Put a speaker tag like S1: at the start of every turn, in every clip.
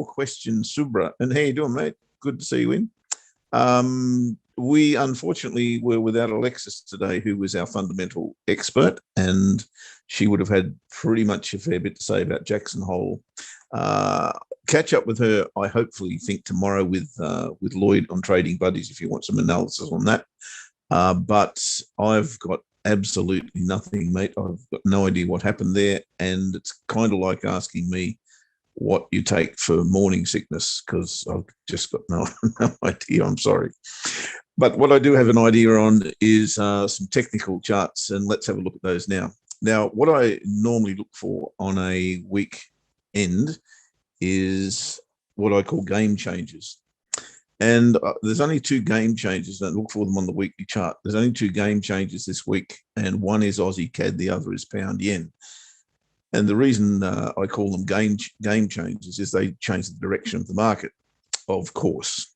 S1: question, Subra. And how you doing, mate? Good to see you in. We unfortunately were without Alexis today, who was our fundamental expert, and she would have had pretty much a fair bit to say about Jackson Hole. Catch up with her, I hopefully think tomorrow with Lloyd on Trading Buddies if you want some analysis on that. But I've got absolutely nothing, mate. I've got no idea what happened there, and it's kind of like asking me what you take for morning sickness because I've just got no idea. I'm sorry. But what I do have an idea on is some technical charts, and let's have a look at those now. Now, what I normally look for on a week end is what I call game changes. And there's only two game changes. Don't look for them on the weekly chart. There's only two game changes this week, and one is Aussie CAD, the other is pound yen. And the reason I call them game changes is they change the direction of the market, of course.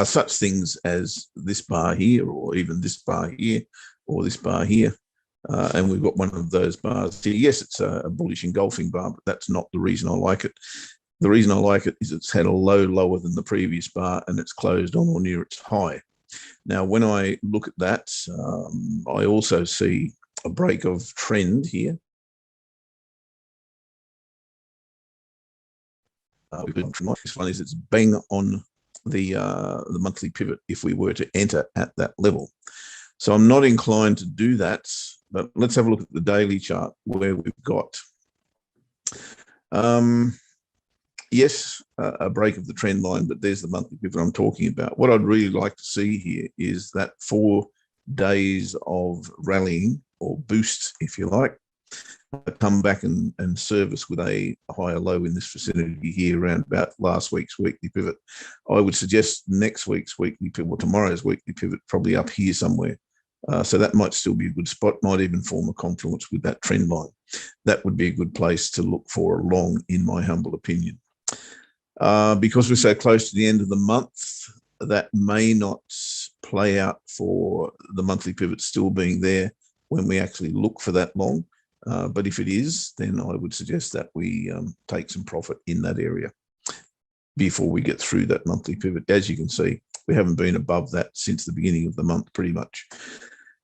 S1: Such things as this bar here, or even this bar here, or this bar here. And we've got one of those bars here. Yes, it's a bullish engulfing bar, but that's not the reason I like it. The reason I like it is it's had a low lower than the previous bar, and it's closed on or near its high. Now, when I look at that, I also see a break of trend here. This one is it's bang on the monthly pivot if we were to enter at that level. So I'm not inclined to do that, but let's have a look at the daily chart where we've got, yes, a break of the trend line, but there's the monthly pivot I'm talking about. What I'd really like to see here is that 4 days of rallying or boost, if you like, come back and service with a higher low in this vicinity here around about last week's weekly pivot. I would suggest next week's weekly pivot, or tomorrow's weekly pivot, probably up here somewhere. So that might still be a good spot, might even form a confluence with that trend line. That would be a good place to look for a long, in my humble opinion. Because we're so close to the end of the month, that may not play out for the monthly pivot still being there when we actually look for that long. But if it is, then I would suggest that we take some profit in that area before we get through that monthly pivot. As you can see, we haven't been above that since the beginning of the month, pretty much.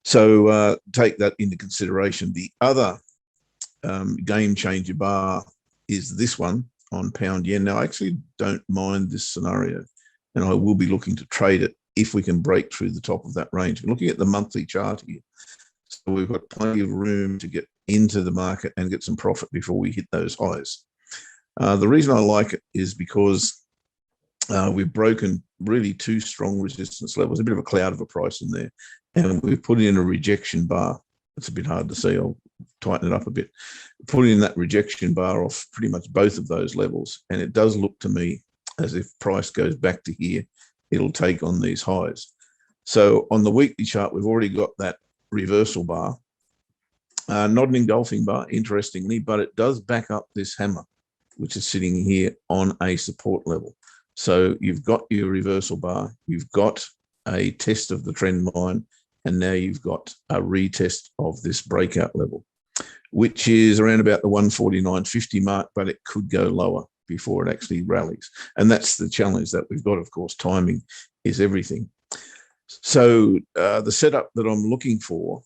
S1: So take that into consideration. The other game changer bar is this one on pound yen. Now, I actually don't mind this scenario, and I will be looking to trade it if we can break through the top of that range. We're looking at the monthly chart here. So we've got plenty of room to get into the market and get some profit before we hit those highs. The reason I like it is because we've broken really 2 strong resistance levels, a bit of a cloud of a price in there, and we've put in a rejection bar. It's a bit hard to see. I'll tighten it up a bit. Put in that rejection bar off pretty much both of those levels, and it does look to me as if price goes back to here, it'll take on these highs. So on the weekly chart, we've already got that reversal bar. Not an engulfing bar, interestingly, but it does back up this hammer, which is sitting here on a support level. So you've got your reversal bar, you've got a test of the trend line, and now you've got a retest of this breakout level, which is around about the 149.50 mark, but it could go lower before it actually rallies. And that's the challenge that we've got, of course. Timing is everything. So the setup that I'm looking for,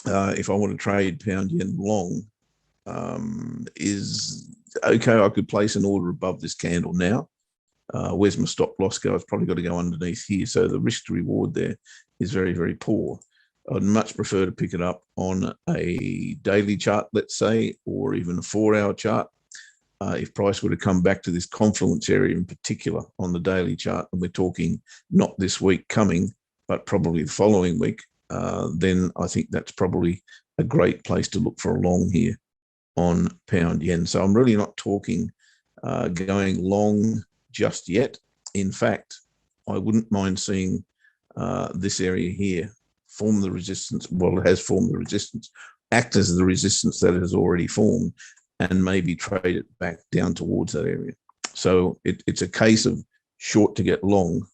S1: if I want to trade pound yen long, is okay. I could place an order above this candle now. Where's my stop loss go? I've probably got to go underneath here. So the risk to reward there is very, very poor. I'd much prefer to pick it up on a daily chart, let's say, or even a 4-hour chart. If price were to come back to this confluence area in particular on the daily chart, and we're talking not this week coming, but probably the following week, then I think that's probably a great place to look for a long here on pound yen. So I'm really not talking going long just yet. In fact, I wouldn't mind seeing this area here form the resistance. Well, it has formed the resistance, act as the resistance that it has already formed, and maybe trade it back down towards that area. So it's a case of short to get long,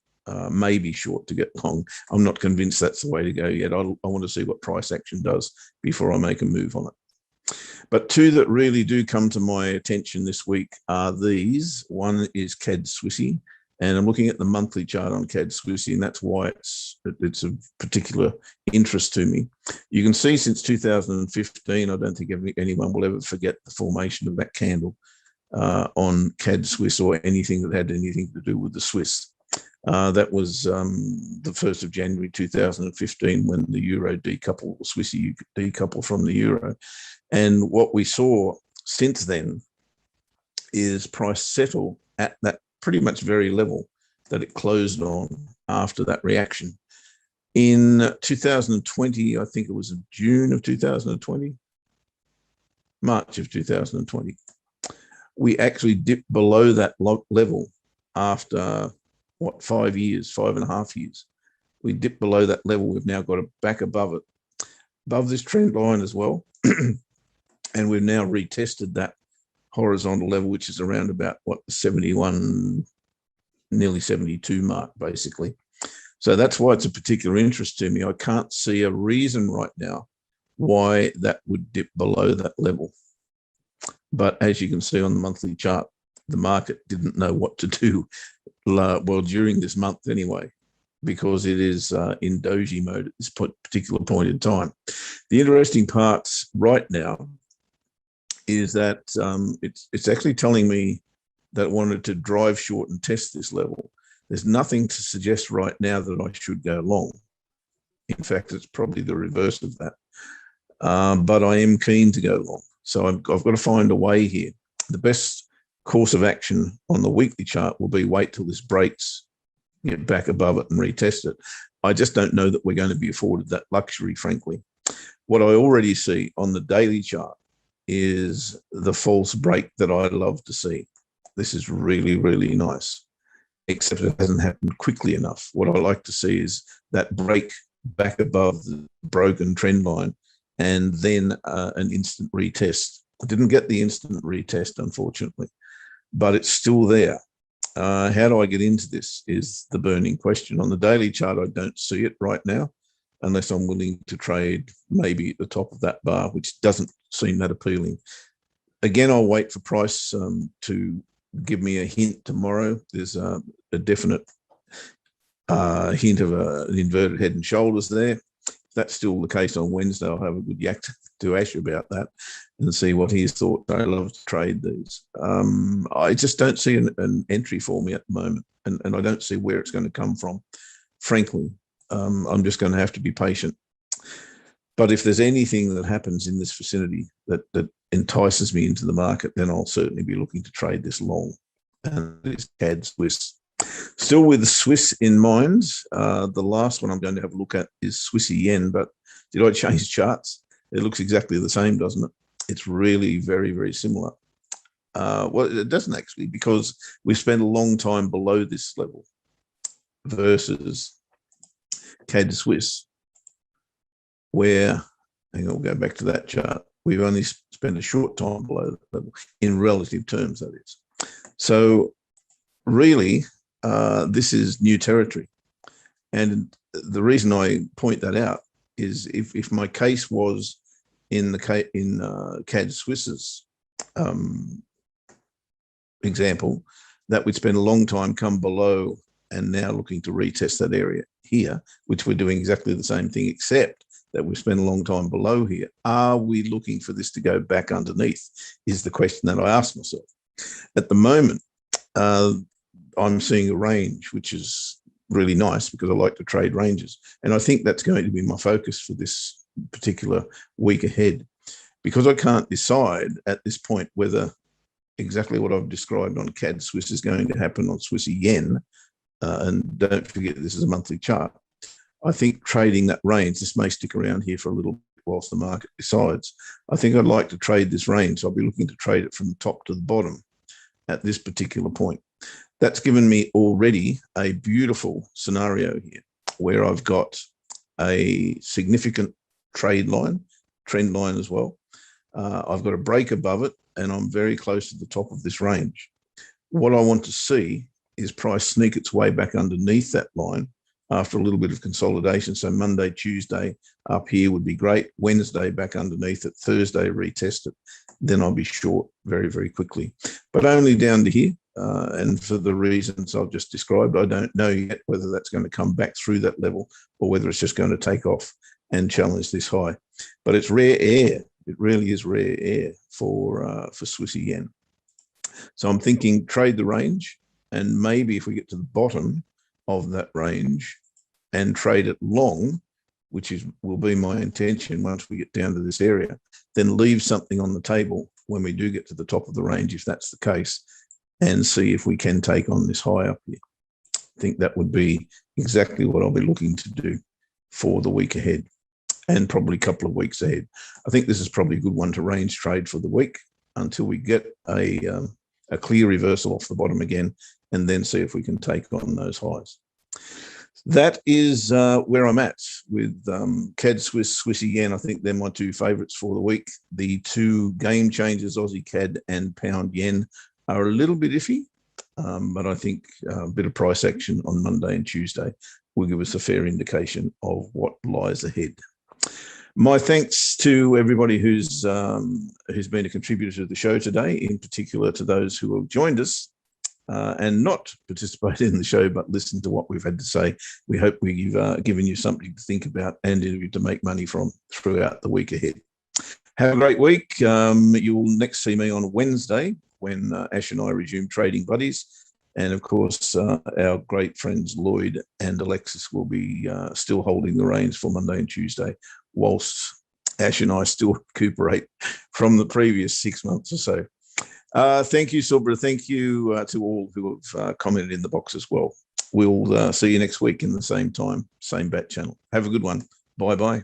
S1: maybe short to get long. I'm not convinced that's the way to go yet. I want to see what price action does before I make a move on it. But two that really do come to my attention this week are these. One is CAD Swissy, and I'm looking at the monthly chart on CAD Swissy, and that's why it's of particular interest to me. You can see since 2015, I don't think anyone will ever forget the formation of that candle on CAD Swiss or anything that had anything to do with the Swiss. That was the 1st of January 2015 when the euro decoupled, or Swissy decoupled from the euro. And what we saw since then is price settle at that pretty much very level that it closed on after that reaction. In 2020, I think it was in June of 2020, March of 2020, we actually dipped below that level after, 5 years, 5.5 years. We dipped below that level. We've now got it back above it, above this trend line as well. And we've now retested that horizontal level, which is around about the 71, nearly 72 mark, basically. So that's why it's a particular interest to me. I can't see a reason right now why that would dip below that level. But as you can see on the monthly chart, the market didn't know what to do, well, during this month anyway, because it is in doji mode at this particular point in time. The interesting parts right now is that it's actually telling me that it wanted to drive short and test this level. There's nothing to suggest right now that I should go long. In fact, it's probably the reverse of that. But I am keen to go long. So I've got to find a way here. The best course of action on the weekly chart will be wait till this breaks, get back above it and retest it. I just don't know that we're going to be afforded that luxury, frankly. What I already see on the daily chart is the false break that I love to see. This is really, really nice, except it hasn't happened quickly enough. What I like to see is that break back above the broken trend line and then an instant retest. I didn't get the instant retest, unfortunately, but it's still there. How do I get into this is the burning question. On the daily chart, I don't see it right now, unless I'm willing to trade maybe at the top of that bar, which doesn't seem that appealing. Again, I'll wait for price to give me a hint tomorrow. There's a definite hint of an inverted head and shoulders there. If that's still the case on Wednesday, I'll have a good yak to Ash about that and see what his thoughts are. I love to trade these. I just don't see an entry for me at the moment, and I don't see where it's going to come from. Frankly, I'm just going to have to be patient. But if there's anything that happens in this vicinity that entices me into the market, then I'll certainly be looking to trade this long. And it's CAD Swiss. Still with the Swiss in mind, the last one I'm going to have a look at is Swissy yen, but did I change charts? It looks exactly the same, doesn't it? It's really very, very similar. Well, it doesn't actually, because we've spent a long time below this level versus CAD Swiss, where, hang on, we'll go back to that chart. We've only spent a short time below that level, in relative terms, that is. So really, this is new territory. And the reason I point that out is if my case was in CAD Swiss's example, that we'd spend a long time, come below, and now looking to retest that area here, which we're doing exactly the same thing, except that we've spent a long time below here. Are we looking for this to go back underneath, is the question that I ask myself. At the moment, I'm seeing a range, which is really nice because I like to trade ranges. And I think that's going to be my focus for this particular week ahead, because I can't decide at this point whether exactly what I've described on CAD Swiss is going to happen on Swissy yen. And don't forget, this is a monthly chart. I think trading that range, this may stick around here for a little bit whilst the market decides. I think I'd like to trade this range. So I'll be looking to trade it from the top to the bottom at this particular point. That's given me already a beautiful scenario here where I've got a significant trend line as well. I've got a break above it, and I'm very close to the top of this range. What I want to see is price sneak its way back underneath that line after a little bit of consolidation. So Monday, Tuesday up here would be great. Wednesday back underneath it. Thursday retest it. Then I'll be short very, very quickly. But only down to here. And for the reasons I've just described, I don't know yet whether that's going to come back through that level or whether it's just going to take off and challenge this high. But it's rare air. It really is rare air for Swissy yen. So I'm thinking trade the range, and maybe if we get to the bottom of that range and trade it long, which will be my intention once we get down to this area, then leave something on the table when we do get to the top of the range, if that's the case, and see if we can take on this high up here. I think that would be exactly what I'll be looking to do for the week ahead and probably a couple of weeks ahead. I think this is probably a good one to range trade for the week until we get a clear reversal off the bottom again, and then see if we can take on those highs. That is where I'm at with CAD Swiss, Swissy yen. I think they're my two favourites for the week. The two game changers, Aussie CAD and pound yen, are a little bit iffy, but I think a bit of price action on Monday and Tuesday will give us a fair indication of what lies ahead. My thanks to everybody who's been a contributor to the show today, in particular to those who have joined us and not participated in the show, but listened to what we've had to say. We hope we've given you something to think about and to make money from throughout the week ahead. Have a great week. You'll next see me on Wednesday when Ash and I resume Trading Buddies. And of course, our great friends Lloyd and Alexis will be still holding the reins for Monday and Tuesday, whilst Ash and I still recuperate from the previous 6 months or so. Thank you, Subra. Thank you to all who have commented in the box as well. We'll see you next week in the same time, same bat channel. Have a good one. Bye-bye.